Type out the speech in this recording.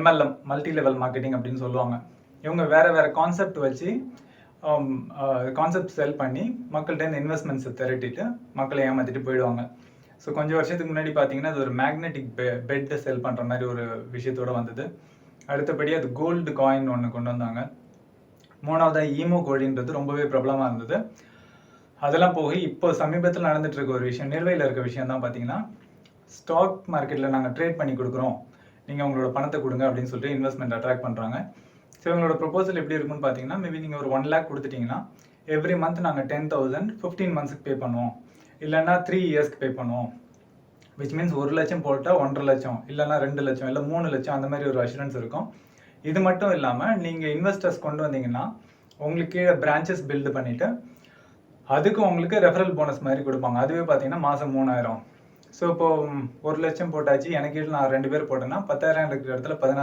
MLM, multi level marketing அப்படின்னு சொல்லுவாங்க. இவங்க வேற வேற கான்செப்ட் வச்சு கான்செப்ட் செல் பண்ணி மக்கள்கிட்ட இன்வெஸ்ட்மெண்ட்ஸை திரட்டிட்டு மக்களை ஏமாத்திட்டு போயிடுவாங்க. ஸோ கொஞ்சம் வருஷத்துக்கு முன்னாடி பார்த்தீங்கன்னா அது ஒரு மேக்னெட்டிக் பெட்டை செல் பண்ணுற மாதிரி ஒரு விஷயத்தோட வந்தது. அடுத்தபடி அது கோல்டு காயின் ஒன்று கொண்டு வந்தாங்க. மூணாவதாக ஈமோ கோழின்றது ரொம்பவே பிரபலமாக இருந்தது. அதெல்லாம் போய் இப்போ சமீபத்தில் நடந்துட்டு இருக்க ஒரு விஷயம், நிலுவையில் இருக்க விஷயம் தான் பார்த்தீங்கன்னா, ஸ்டாக் மார்க்கெட்டில் நாங்கள் ட்ரேட் பண்ணி கொடுக்குறோம், நீங்கள் உங்களோட பணத்தை கொடுங்க அப்படின்னு சொல்லிட்டு இன்வெஸ்ட்மெண்ட் அட்ராக்ட் பண்ணுறாங்க. ஸோ இவங்களோட ப்ரொபோசல் எப்படி இருக்குன்னு பார்த்தீங்கன்னா, மேபி நீங்கள் ஒரு 1 lakh கொடுத்துட்டிங்கன்னா எவ்ரி மந்த் நாங்கள் 10,000 15 monthsக்கு பே பண்ணுவோம், இல்லைன்னா 3 yearsக்கு பே பண்ணுவோம். விச் மீன்ஸ் 1 லட்சம் போட்டால் 1.5 லட்சம், இல்லைன்னா 2 லட்சம், இல்லை 3 லட்சம், அந்த மாதிரி ஒரு அஷூரன்ஸ் இருக்கும். இது மட்டும் இல்லாமல் நீங்கள் இன்வெஸ்டர்ஸ் கொண்டு வந்தீங்கன்னா உங்களுக்கு கீழே பிரான்ச்சஸ் பில்டு பண்ணிவிட்டு அதுக்கு உங்களுக்கு ரெஃபரல் போனஸ் மாதிரி கொடுப்பாங்க. அதுவே பார்த்தீங்கன்னா மாதம் 3000. ஸோ இப்போ 1 லட்சம் போட்டாச்சு, எனக்கு நான் 2 பேர் போட்டேன்னா 10,000 இருக்கிற இடத்துல 16,000